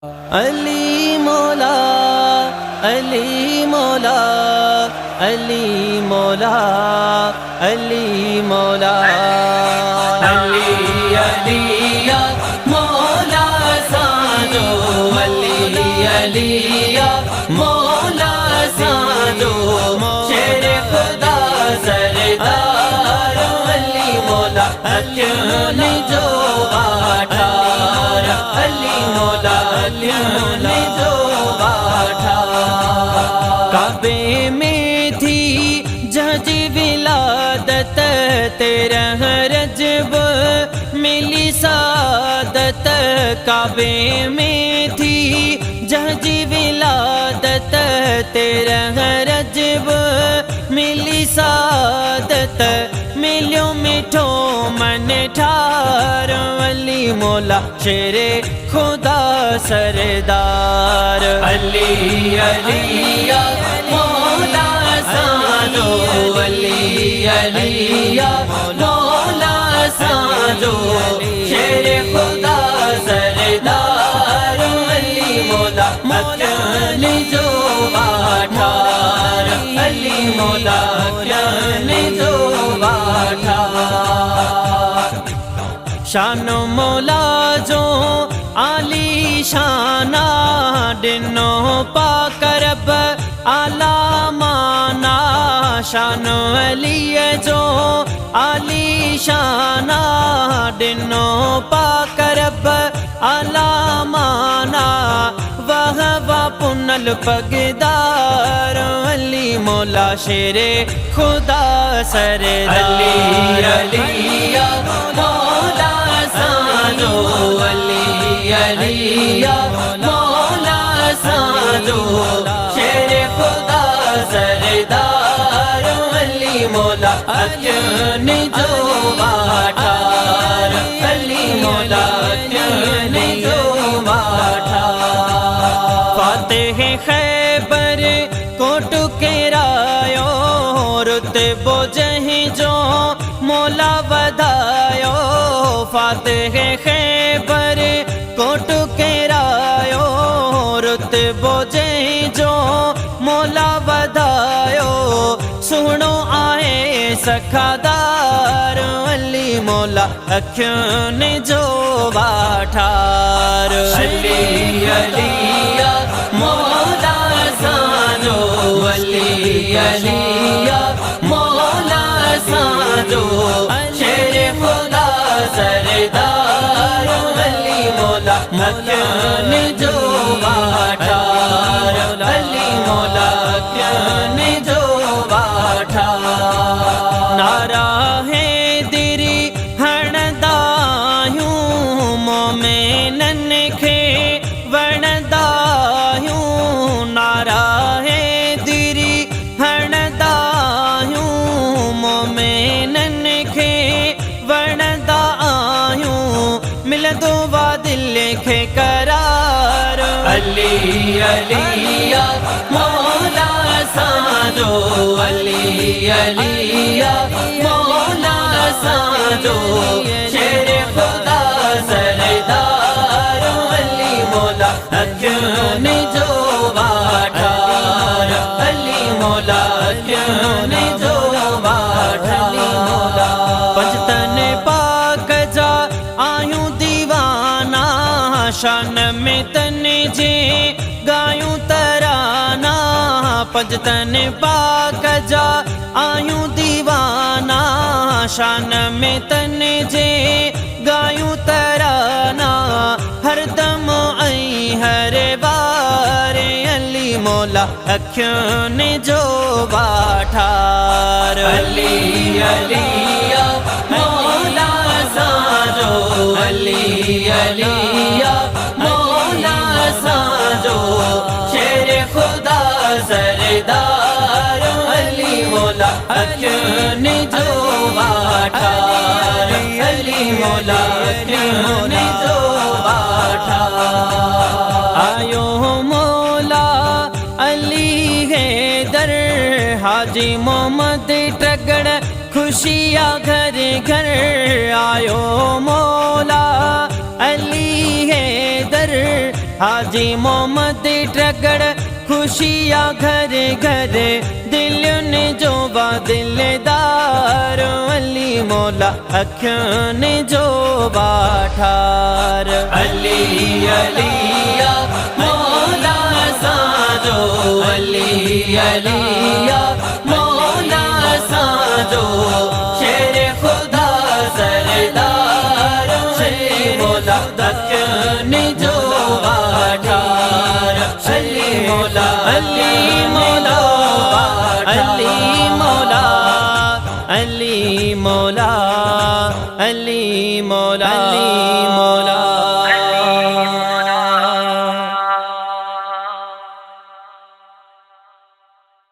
अली मौला अली मौला अली मौला अली मौला अली अलिया मौला साजो अली अलिया मौला साजो शेर खुदा सरदार अली मौला अली जो आठार अली मौला ने जो बाठा काबे में थी जज विलादत तेरा रजब मिली सादत काबे में थी जज विलादत तेरा रजब मिली सादत मिलो मिठो मन ठार अली मौला शेरे खुदा सरदार अली अलिया मौला साजो अली अलिया मौला साजो शेरे खुदा सरदार अली मौला अली जो बाठार अली मौला अली जो बाठार शानो मौला जो आली शाना दिनो पाकरब आला माना शानो अली जो आली शाना दिनो पाकरब आला माना वह पुनल पगदार अली मौला शेरे खुदा सरदार अली अलिया मौला साजो अली अलिया मौला साजो शेर खुदा सरदार अली मौला ने जो बाठार अली मौला ने जो बाठार फातेह खैबर कोट के रायो रुतबो जहीं जो मौला बधायो फातेह खैबर कोट के रायो रुतबो जहीं जो मौला बधायो सुनो आए सखादार अली मौला अखियों ने जो बाठार अली अलिया मौला साजो अली अलिया मौला साजो शेर खुदा सरदार अली मौला अखियों ने जो बाठार अली मौला अखियों ने जो बाठार नारा है दिरी हणदायूं मोमेनन खे वणदायूं नारा है दिरी हणदायूं मोमेनन खे वणदायूं मिलदो वा दिल खे करार अली अलिया मौला साजो अली अलिया मौला साजो शेर खुदा सरदार अली मौला ने जो बाठार अली मौला ने जो बाठार पंजतन पाक जा आयूं दीवाना शान में तन जे गायूं तराना पंजतन पाक जा आयूं दीवाना शान में तन जे गायूं तराना हर दम आई हर बार अली मौला अखियों ने जो बाठार अली अलिया मौला साजो अली अलिया मौला साजो शेर खुदा सरदार अली मौला अखियों ने जो बाठार अली मौला अखियों ने जो बाठार आयो मौला अली है दर हाजी मोहम्मद टगड़ खुशियाँ घर घर आयो मौला अली है दर हाजी मोहम्मद ट्रगड़ खुशियाँ घर घर दिल ने जो बा दिलदार अली मौला अखियों ने जो बाठार अली अलिया मौला साजो अली अलिया मौला साजो शेर खुदा सरदार अली मौला अखियों ने जो बाठार अली मौला अली मौला अली मौला अली मौला अली मौला